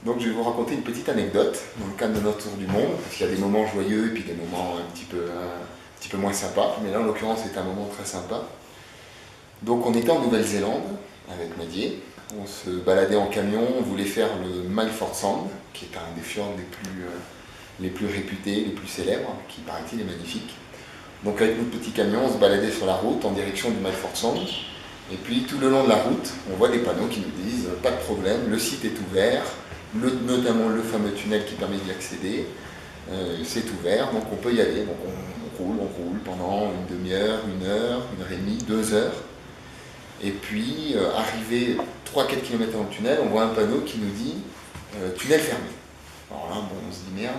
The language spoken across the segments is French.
Donc je vais vous raconter une petite anecdote dans le cadre de notre tour du monde, parce qu'il y a des moments joyeux et puis des moments un petit peu moins sympas, mais là en l'occurrence c'est un moment très sympa. Donc on était en Nouvelle-Zélande avec Madier, on se baladait en camion, on voulait faire le Milford Sound, qui est un des fjords les plus réputés, les plus célèbres, qui paraît-il est magnifique. Donc avec notre petit camion, on se baladait sur la route en direction du Milford Sound. Et puis tout le long de la route, on voit des panneaux qui nous disent « Pas de problème, le site est ouvert », notamment le fameux tunnel qui permet d'y accéder, c'est ouvert, donc on peut y aller. Donc on roule pendant une demi-heure, une heure et demie, 2 heures. Et puis, arrivé 3-4 km dans le tunnel, on voit un panneau qui nous dit tunnel fermé. Alors là, bon, on se dit merde,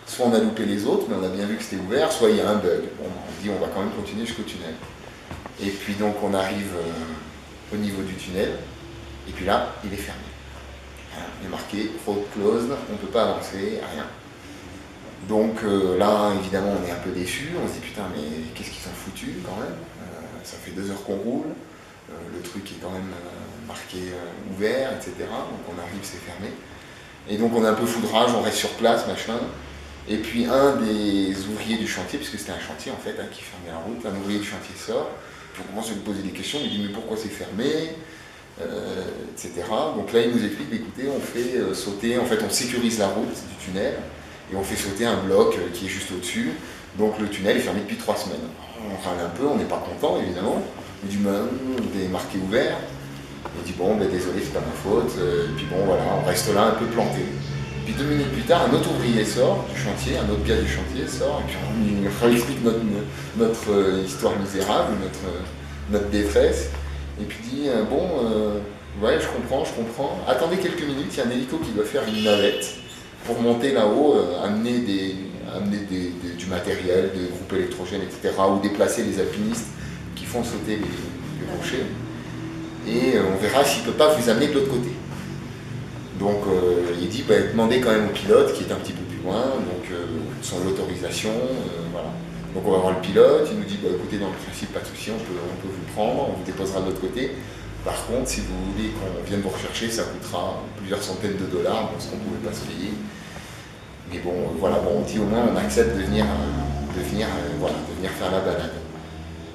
soit on a loupé les autres, mais on a bien vu que c'était ouvert, soit il y a un bug. Bon, on se dit on va quand même continuer jusqu'au tunnel. Et puis donc on arrive au niveau du tunnel, et puis là, il est fermé. Il est marqué road closed, on ne peut pas avancer, rien. Donc là, évidemment, on est un peu déçus, on se dit putain, mais qu'est-ce qu'ils sont foutus quand même, ça fait 2 heures qu'on roule, le truc est quand même marqué ouvert, etc. Donc on arrive, c'est fermé. Et donc on a un peu foudrage, on reste sur place, machin. Et puis un des ouvriers du chantier, puisque c'était un chantier en fait qui fermait la route, un ouvrier du chantier sort, puis on commence à lui poser des questions, il dit mais pourquoi c'est fermé, etc. Donc là il nous explique, écoutez, on fait sauter, en fait on sécurise la route du tunnel, et on fait sauter un bloc qui est juste au-dessus, donc le tunnel est fermé depuis 3 semaines. On râle un peu, on n'est pas content évidemment, on dit il est marqué ouvert, il dit bon ben désolé c'est pas ma faute, et puis bon voilà, on reste là un peu planté. Puis 2 minutes plus tard, un autre ouvrier sort du chantier, un autre gars du chantier sort, et puis on explique notre histoire misérable, notre détresse, et puis dit ouais je comprends, attendez quelques minutes, il y a un hélico qui doit faire une navette pour monter là-haut, amener du matériel, des groupes électrogènes, etc., ou déplacer les alpinistes qui font sauter les rochers, et on verra s'il ne peut pas vous amener de l'autre côté. Donc il dit, demandez quand même au pilote qui est un petit peu plus loin, donc son autorisation, voilà. Donc on va voir le pilote, il nous dit, écoutez, dans le principe, pas de souci, on peut vous prendre, on vous déposera de l'autre côté. Par contre, si vous voulez qu'on vienne vous rechercher, ça coûtera plusieurs centaines de dollars, parce qu'on ne pouvait pas se payer. Mais bon, voilà, on dit au moins on accepte de venir faire la balade.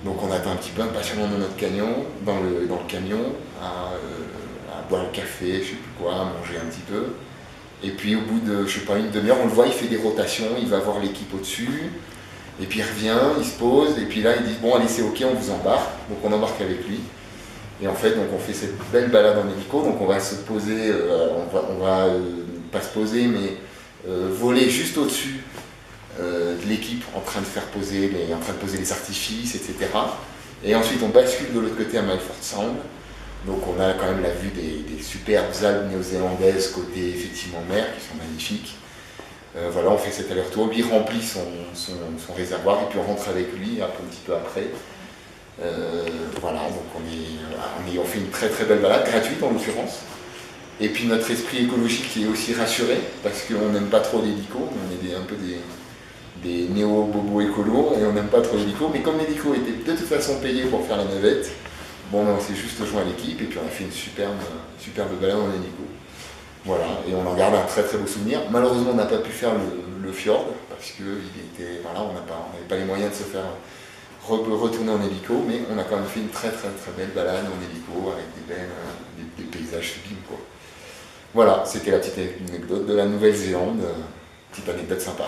Donc on attend un petit peu impatiemment dans notre camion, dans le camion, à boire le café, je sais plus quoi, à manger un petit peu. Et puis au bout de, je sais pas, une demi-heure, on le voit, il fait des rotations, il va voir l'équipe au-dessus, et puis il revient, il se pose, et puis là il dit bon allez c'est ok, on vous embarque, donc on embarque avec lui. Et en fait, donc on fait cette belle balade en hélico, donc on va se poser, on va pas se poser, mais voler juste au-dessus de l'équipe en train de poser les artifices, etc. Et ensuite on bascule de l'autre côté à Milford Sound. Donc on a quand même la vue des superbes Alpes néo-zélandaises côté effectivement mer qui sont magnifiques. Voilà, on fait cet aller-retour, lui remplit son réservoir et puis on rentre avec lui un petit peu après. Voilà, donc on fait une très très belle balade, gratuite en l'occurrence. Et puis notre esprit écologique est aussi rassuré parce qu'on n'aime pas trop l'hélico, on est un peu des néo-bobos écolos et on n'aime pas trop l'hélico, mais comme l'hélico était de toute façon payé pour faire la navette, bon, on s'est juste joint à l'équipe et puis on a fait une superbe balade en hélico. Voilà, et on en garde un très très beau souvenir. Malheureusement, on n'a pas pu faire le fjord parce que voilà, on n'avait pas les moyens de se faire retourner en hélico, mais on a quand même fait une très très très belle balade en hélico avec des paysages sublimes, quoi. Voilà, c'était la petite anecdote de la Nouvelle-Zélande, petite anecdote sympa.